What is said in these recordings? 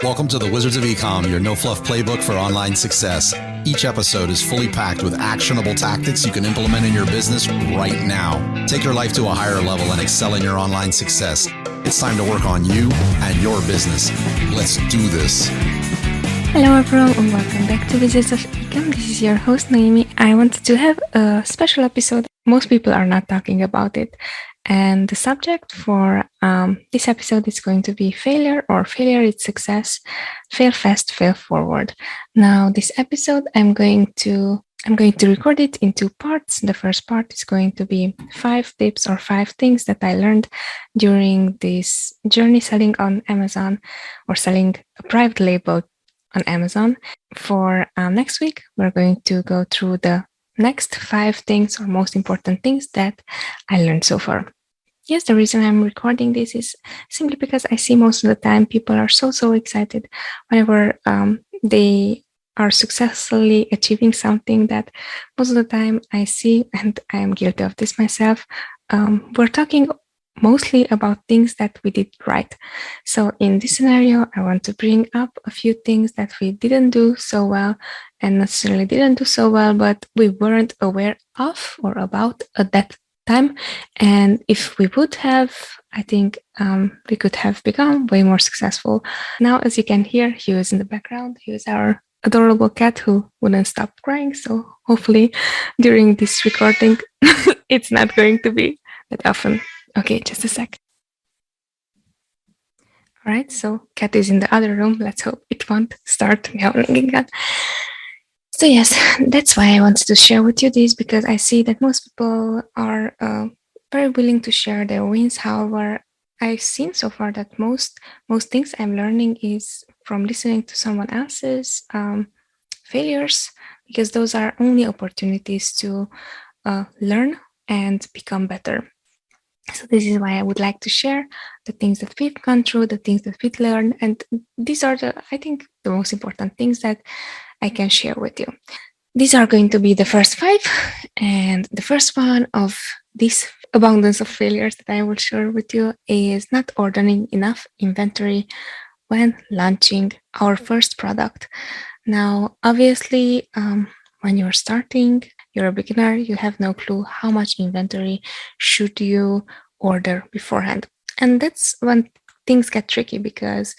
Welcome to the Wizards of Ecom, your no-fluff playbook for online success. Each episode is fully packed with actionable tactics you can implement in your business right now. Take your life to a higher level and excel in your online success. It's time to work on you and your business. Let's do this. Hello everyone and welcome back to Wizards of Ecom. This is your host Noemi. I wanted to have a special episode. Most people are not talking about it. And the subject for this episode is going to be failure, or failure is success, fail fast, fail forward. Now, this episode, I'm going to record it in two parts. The first part is going to be 5 tips or 5 things that I learned during this journey selling on Amazon or selling a private label on Amazon. For next week, we're going to go through the next 5 things or most important things that I learned so far. Yes, the reason I'm recording this is simply because I see most of the time people are so excited whenever they are successfully achieving something that most of the time I see, and I am guilty of this myself, we're talking mostly about things that we did right. So in this scenario, I want to bring up a few things that we didn't do so well, and necessarily didn't do so well, but we weren't aware of or about at that time. And if we would have, I think we could have become way more successful. Now, as you can hear, Hugh is in the background. He is our adorable cat who wouldn't stop crying. So hopefully during this recording, it's not going to be that often. Okay, just a sec. All right, so cat is in the other room. Let's hope it won't start meowing. So yes, that's why I wanted to share with you this, because I see that most people are very willing to share their wins. However, I've seen so far that most things I'm learning is from listening to someone else's failures, because those are only opportunities to learn and become better. So this is why I would like to share the things that we've gone through, the things that we've learned, and these are I think, the most important things that I can share with you. These are going to be the first 5, and the first one of this abundance of failures that I will share with you is not ordering enough inventory when launching our first product. Now, obviously, when you're starting, you're a beginner, you have no clue how much inventory should you order beforehand. And that's when things get tricky, because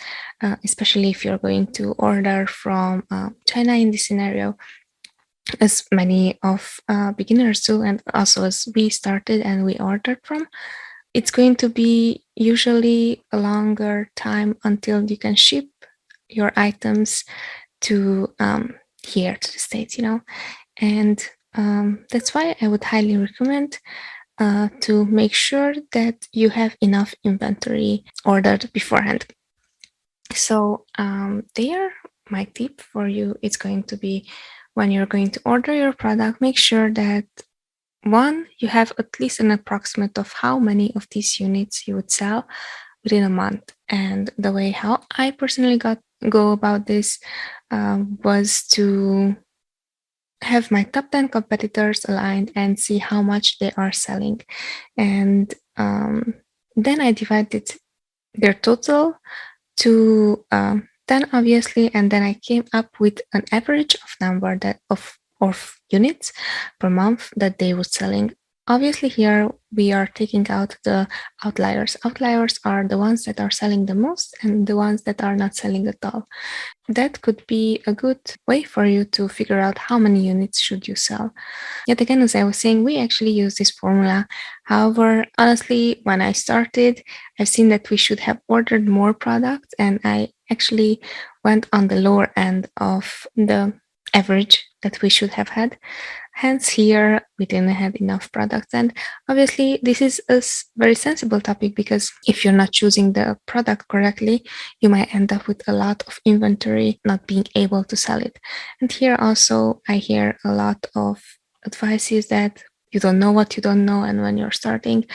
especially if you're going to order from China in this scenario, as many of beginners do, and also as we started and we ordered from, it's going to be usually a longer time until you can ship your items to here to the States, and that's why I would highly recommend to make sure that you have enough inventory ordered beforehand. So there, my tip for you is going to be, when you're going to order your product, make sure that, one, you have at least an approximate of how many of these units you would sell within a month. And the way how I personally go about this was to have my top 10 competitors aligned and see how much they are selling. And then I divided their total to 10, obviously, and then I came up with an average of number of units per month that they were selling. Obviously, here we are taking out the outliers. Outliers are the ones that are selling the most and the ones that are not selling at all. That could be a good way for you to figure out how many units should you sell. Yet again, as I was saying, we actually use this formula. However, honestly, when I started, I've seen that we should have ordered more products, and I actually went on the lower end of the average that we should have had. Hence, here we didn't have enough products. And obviously, this is a very sensible topic, because if you're not choosing the product correctly, you might end up with a lot of inventory, not being able to sell it. And here also, I hear a lot of advices that you don't know what you don't know, and when you're starting.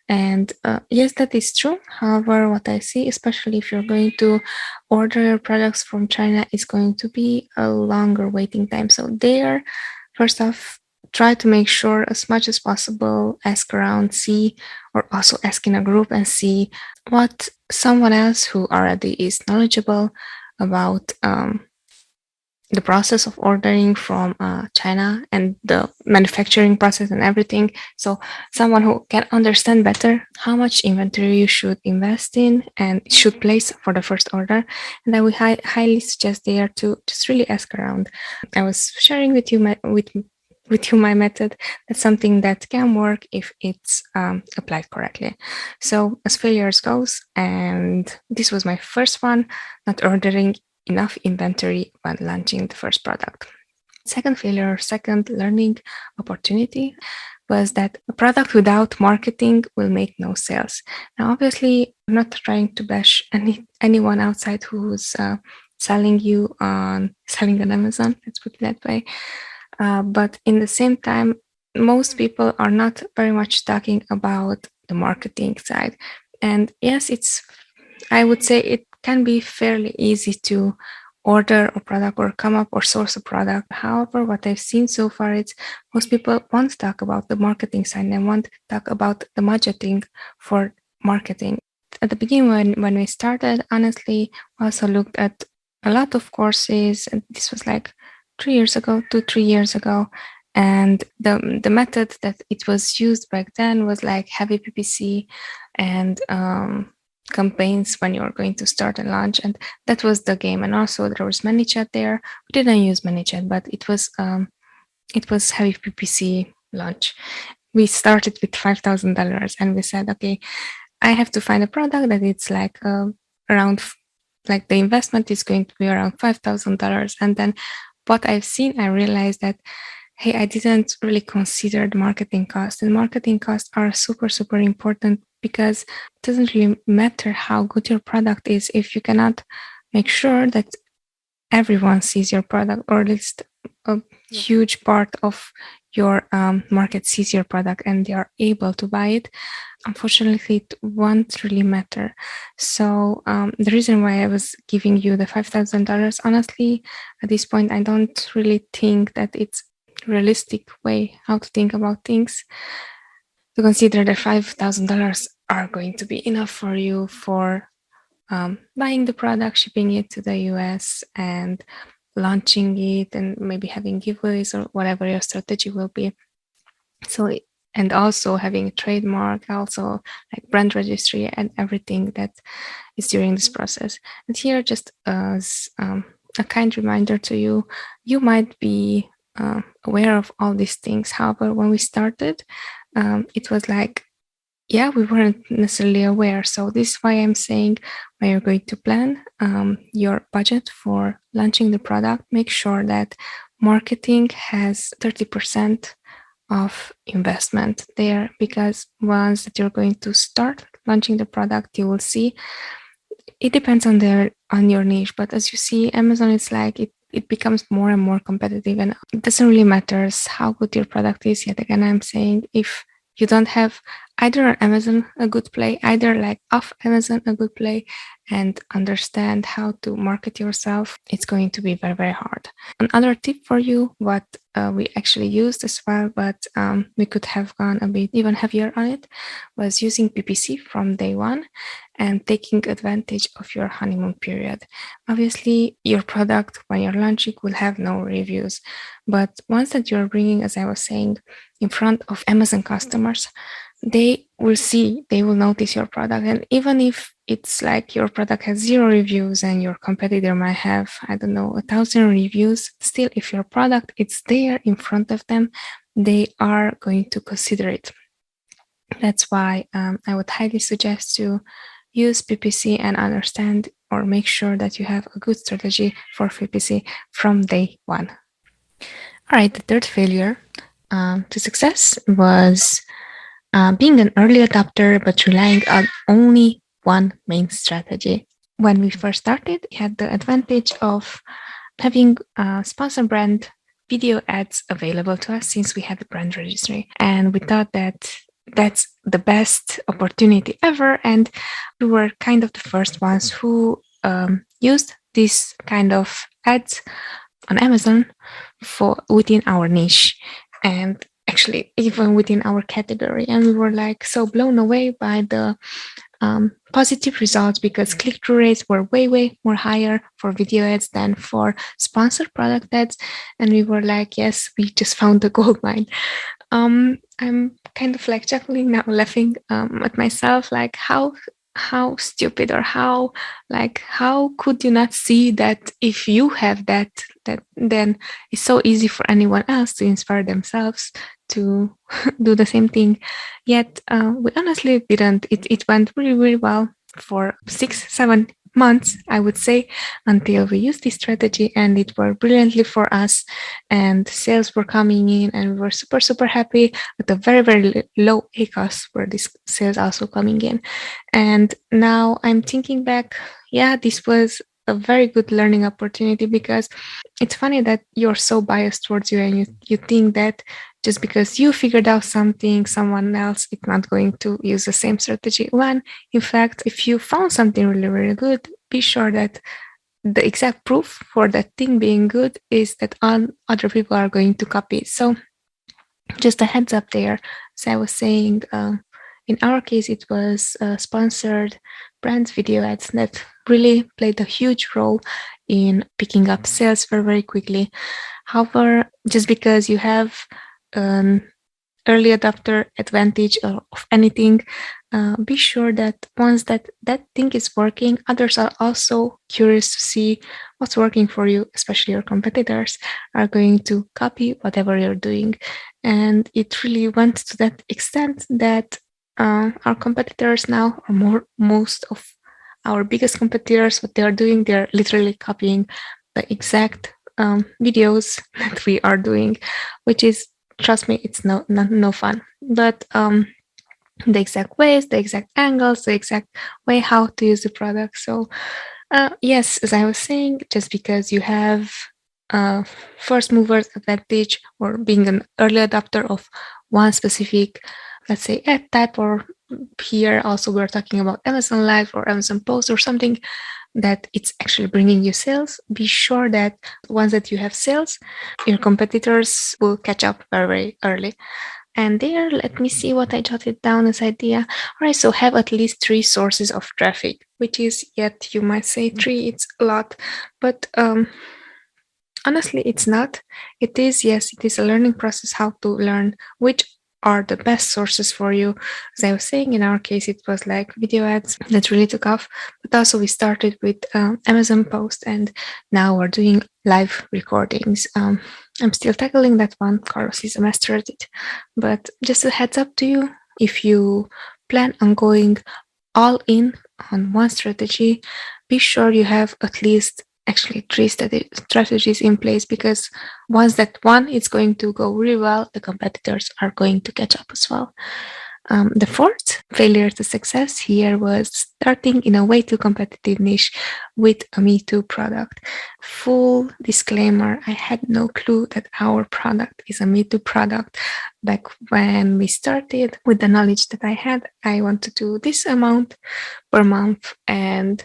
And yes, that is true. However, what I see, especially if you're going to order your products from China, is going to be a longer waiting time. So there, first off, try to make sure as much as possible, ask around, see, or also ask in a group and see what someone else who already is knowledgeable about the process of ordering from China and the manufacturing process and everything. So someone who can understand better how much inventory you should invest in and should place for the first order. And I would highly suggest there to just really ask around. I was sharing with you my method. That's something that can work if it's applied correctly. So as failures goes, and this was my first one, not ordering enough inventory when launching the first product. Second failure, second learning opportunity was that a product without marketing will make no sales. Now, obviously, I'm not trying to bash anyone outside who's selling on Amazon, let's put it that way. But in the same time, most people are not very much talking about the marketing side. And yes, I would say it can be fairly easy to order a product or come up or source a product. However, what I've seen so far is most people want to talk about the marketing side and want to talk about the budgeting for marketing. At the beginning, when we started, honestly, I also looked at a lot of courses, and this was like 3 years ago. And the method that it was used back then was like heavy PPC and campaigns when you're going to start and launch, and that was the game. And also there was ManyChat there. We didn't use ManyChat, but it was heavy PPC launch. We started with $5,000 and we said, okay, I have to find a product that it's like around, like the investment is going to be around $5,000. And then what I've seen, I realized that, hey, I didn't really consider the marketing costs. And marketing costs are super, super important because it doesn't really matter how good your product is if you cannot make sure that everyone sees your product, or at least a huge part of your market sees your product and they are able to buy it. Unfortunately, it won't really matter. So the reason why I was giving you the $5,000, honestly, at this point, I don't really think that it's a realistic way how to think about things, to consider that $5,000 are going to be enough for you for buying the product, shipping it to the US, and launching it, and maybe having giveaways or whatever your strategy will be. So, and also having a trademark, also like brand registry and everything that is during this process. And here, just as a kind reminder to you, you might be aware of all these things. However, when we started, it was like, yeah, we weren't necessarily aware. So this is why I'm saying, when you're going to plan your budget for launching the product, make sure that marketing has 30% of investment there, because once that you're going to start launching the product, you will see it depends on your niche. But as you see, Amazon is like it becomes more and more competitive, and it doesn't really matter how good your product is. Yet again, I'm saying, if you don't have either on Amazon a good play, either like off Amazon a good play, and understand how to market yourself, it's going to be very, very hard. Another tip for you, what we actually used as well, but we could have gone a bit even heavier on it, was using PPC from day one and taking advantage of your honeymoon period. Obviously, your product, when you're launching, will have no reviews. But once that you're bringing, as I was saying, in front of Amazon customers, they will notice your product. And even if it's like your product has 0 reviews and your competitor might have, 1,000 reviews, still, if your product is there in front of them, they are going to consider it. That's why I would highly suggest to use PPC and understand or make sure that you have a good strategy for PPC from day one. All right, the third failure to success was being an early adopter, but relying on only one main strategy. When we first started, we had the advantage of having sponsor brand video ads available to us since we had the brand registry. And we thought that that's the best opportunity ever. And we were kind of the first ones who used this kind of ads on Amazon within our niche, and actually even within our category. And we were like so blown away by the positive results because click-through rates were way more higher for video ads than for sponsored product ads. And we were like, yes, we just found the gold mine. I'm kind of like chuckling now, laughing at myself, like how stupid, or how could you not see that if you have that then it's so easy for anyone else to inspire themselves to do the same thing. Yet we honestly didn't. It went really well for 6-7 months, I would say, until we used this strategy, and it worked brilliantly for us, and sales were coming in, and we were super happy with a very low ACOS where these sales also coming in. And now I'm thinking back, yeah, this was a very good learning opportunity, because it's funny that you're so biased towards you, and you think that just because you figured out something, someone else is not going to use the same strategy. When in fact, if you found something really good, be sure that the exact proof for that thing being good is that other people are going to copy it. So just a heads up there. As I was saying, in our case, it was sponsored brands video ads that really played a huge role in picking up sales very quickly. However, just because you have an early adopter advantage of anything, be sure that once that thing is working, others are also curious to see what's working for you, especially your competitors are going to copy whatever you're doing. And it really went to that extent that our competitors now, or most of our biggest competitors, what they're doing, they're literally copying the exact videos that we are doing, which is, trust me, it's no fun. But the exact ways, the exact angles, the exact way how to use the product. So yes, as I was saying, just because you have first movers advantage, or being an early adopter of one specific, let's say, ad type, or here also we're talking about Amazon Live or Amazon Post or something, that it's actually bringing you sales, be sure that once that you have sales, your competitors will catch up very early. And there, let me see what I jotted down as idea. All right, so have at least 3 sources of traffic, which is, yet you might say 3, it's a lot, but honestly, it's not. It is, yes, it is a learning process how to learn which are the best sources for you. As I was saying, in our case, it was like video ads that really took off, but also we started with Amazon Post, and now we're doing live recordings. I'm still tackling that one. Carlos is a master at it, but just a heads up to you, if you plan on going all in on one strategy, be sure you have at least actually 3 strategies in place, because once that one is going to go really well, the competitors are going to catch up as well. The fourth failure to success here was starting in a way too competitive niche with a Me Too product. Full disclaimer, I had no clue that our product is a Me Too product. Back when we started, with the knowledge that I had, I want to do this amount per month, and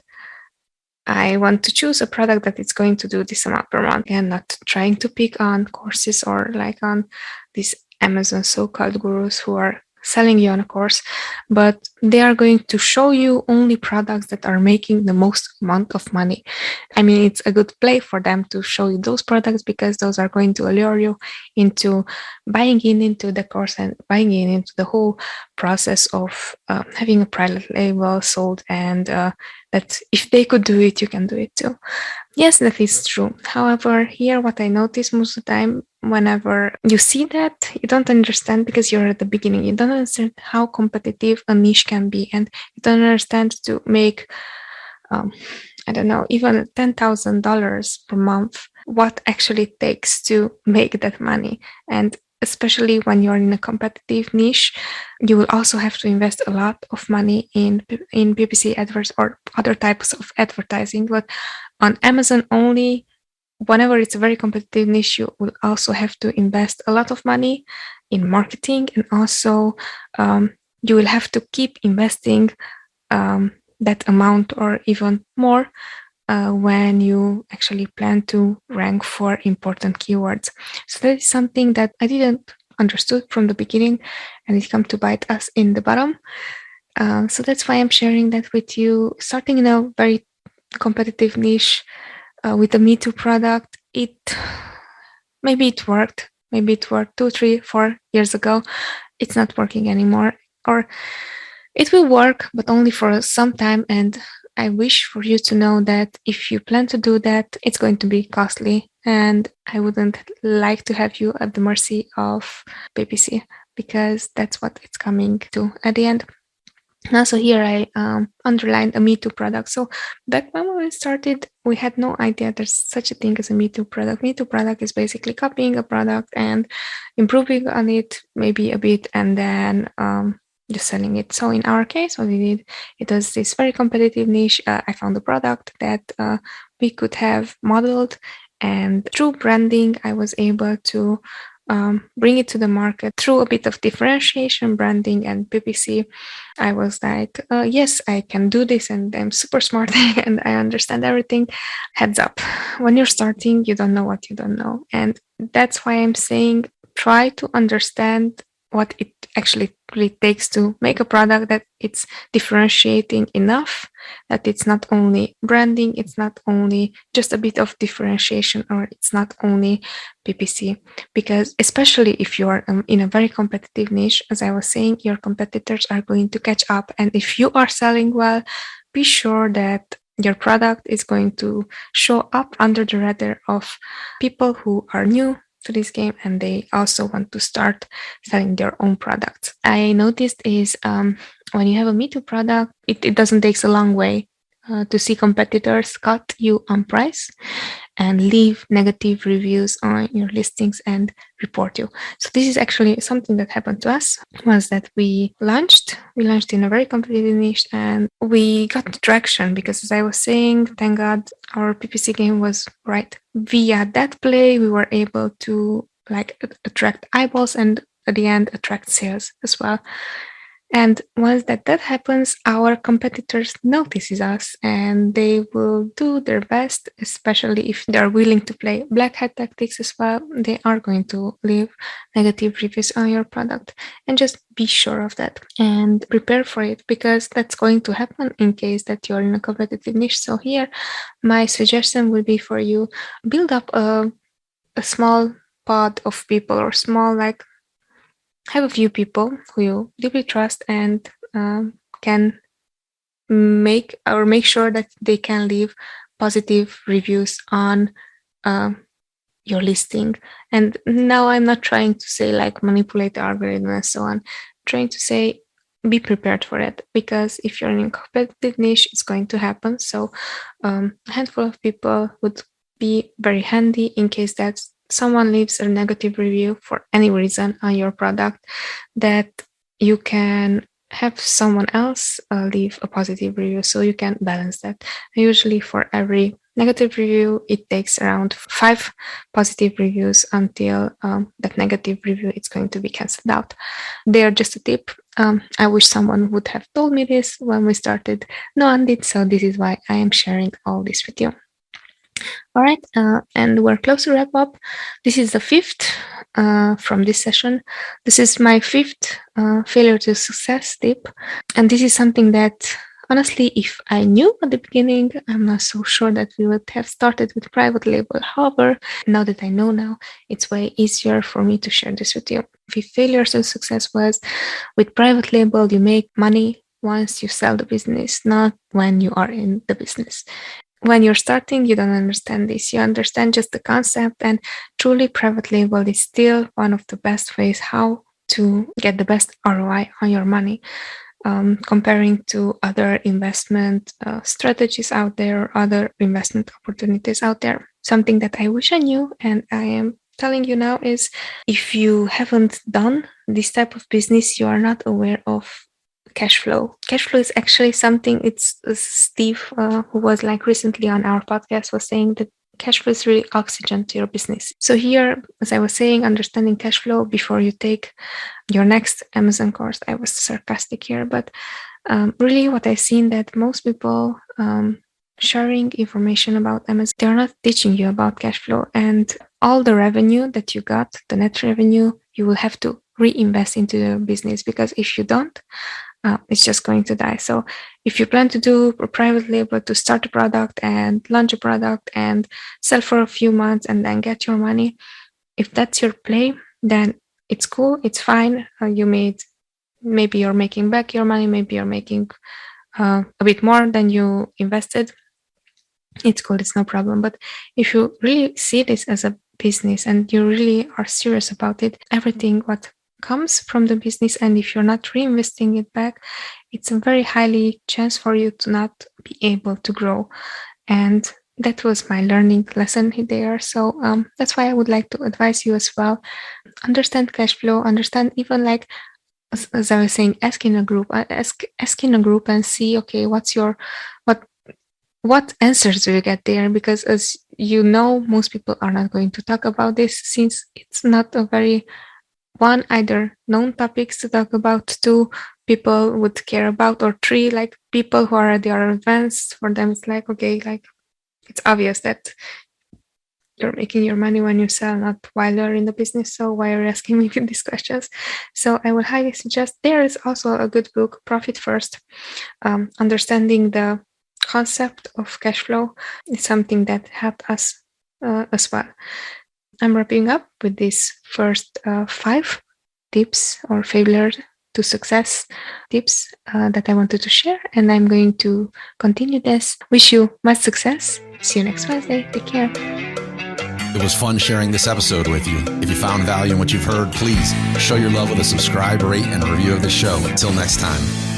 I want to choose a product that is going to do this amount per month, and not trying to pick on courses or like on these Amazon so-called gurus who are selling you on a course, but they are going to show you only products that are making the most amount of money. I mean, it's a good play for them to show you those products, because those are going to allure you into buying into the course and buying into the whole process of having a private label sold, and that if they could do it, you can do it too. Yes, that is true. However, here what I notice most of the time, whenever you see that, you don't understand, because you're at the beginning. You don't understand how competitive a niche can be, and you don't understand to make, I don't know, even $10,000 per month, what actually it takes to make that money. And especially when you're in a competitive niche, you will also have to invest a lot of money in PPC adverts or other types of advertising. But on Amazon only, whenever it's a very competitive niche, you will also have to invest a lot of money in marketing, and also you will have to keep investing that amount or even more when you actually plan to rank for important keywords. So that is something that I didn't understood from the beginning, and it come to bite us in the bottom. So that's why I'm sharing that with you. Starting in a very competitive niche with a Me Too product, maybe it worked. Maybe it worked 2, 3, 4 years ago. It's not working anymore. Or it will work, but only for some time. And I wish for you to know that if you plan to do that, it's going to be costly. And I wouldn't like to have you at the mercy of PPC, because that's what it's coming to at the end. So here I underlined a Me Too product. So back when we started, we had no idea there's such a thing as a Me Too product. Me Too product is basically copying a product and improving on it maybe a bit, and then just selling it. So in our case, what we did, it was this very competitive niche. I found a product that we could have modeled, and through branding, I was able to bring it to the market through a bit of differentiation, branding, and PPC. I was like, yes, I can do this, and I'm super smart and I understand everything. Heads up, when you're starting, you don't know what you don't know. And that's why I'm saying try to understand what it actually really takes to make a product that it's differentiating enough, that it's not only branding, it's not only just a bit of differentiation, or it's not only PPC. Because especially if you're in a very competitive niche, as I was saying, your competitors are going to catch up. And if you are selling well, be sure that your product is going to show up under the radar of people who are new to this game, and they also want to start selling their own products. I noticed is when you have a Me Too product, it doesn't take a long way to see competitors cut you on price and leave negative reviews on your listings and report you. So this is actually something that happened to us, was that we launched in a very competitive niche, and we got traction because, as I was saying, thank God our PPC game was right. Via that play, we were able to attract eyeballs and at the end attract sales as well. And once that happens, our competitors notices us, and they will do their best, especially if they're willing to play black hat tactics as well. They are going to leave negative reviews on your product, and just be sure of that and prepare for it, because that's going to happen in case that you're in a competitive niche. So here, my suggestion would be for you, build up a small pod of people, or small, have a few people who you deeply trust and can make sure that they can leave positive reviews on your listing. And now I'm not trying to say manipulate the algorithm and so on. I'm trying to say be prepared for it, because if you're in a competitive niche, it's going to happen. So a handful of people would be very handy in case that someone leaves a negative review for any reason on your product, that you can have someone else leave a positive review, so you can balance that. Usually for every negative review, it takes around 5 positive reviews until that negative review is going to be cancelled out. They are just a tip. I wish someone would have told me this when we started. No one did, so this is why I am sharing all this with you. All right, and we're close to wrap up. This is the 5th from this session. This is my 5th failure to success tip. And this is something that, honestly, if I knew at the beginning, I'm not so sure that we would have started with private label. However, now that I know now, it's way easier for me to share this with you. The failure to success was, with private label, you make money once you sell the business, not when you are in the business. When you're starting, you don't understand this. You understand just the concept, and truly private label is still one of the best ways how to get the best ROI on your money, comparing to other investment strategies out there, or other investment opportunities out there. Something that I wish I knew, and I am telling you now, is if you haven't done this type of business, you are not aware of cash flow. Cash flow is actually something, it's Steve, who was recently on our podcast, was saying that cash flow is really oxygen to your business. So here, as I was saying, understanding cash flow before you take your next Amazon course. I was sarcastic here, but really what I've seen, that most people sharing information about Amazon, they're not teaching you about cash flow, and all the revenue that you got, the net revenue, you will have to reinvest into the business, because if you don't, it's just going to die. So if you plan to do a private label, to start a product and launch a product and sell for a few months and then get your money, if that's your play, then it's cool, it's fine. Maybe you're making back your money, maybe you're making a bit more than you invested. It's cool, it's no problem. But if you really see this as a business and you really are serious about it, everything what comes from the business, and if you're not reinvesting it back, it's a very highly chance for you to not be able to grow. And that was my learning lesson there. So that's why I would like to advise you as well. Understand cash flow, understand even like, as I was saying, ask in a group and see, okay, what answers do you get there? Because as you know, most people are not going to talk about this, since it's not a very one, either known topics to talk about, two, people would care about, or three, like people who are advanced, for them it's like, okay, like it's obvious that you're making your money when you sell, not while you're in the business. So why are you asking me these questions? So I would highly suggest, there is also a good book, Profit First, understanding the concept of cash flow. Is something that helped us as well. I'm wrapping up with these first 5 tips or failure to success tips that I wanted to share, and I'm going to continue this. Wish you much success. See you next Wednesday. Take care. It was fun sharing this episode with you. If you found value in what you've heard, please show your love with a subscribe, rate, and review of the show. Until next time.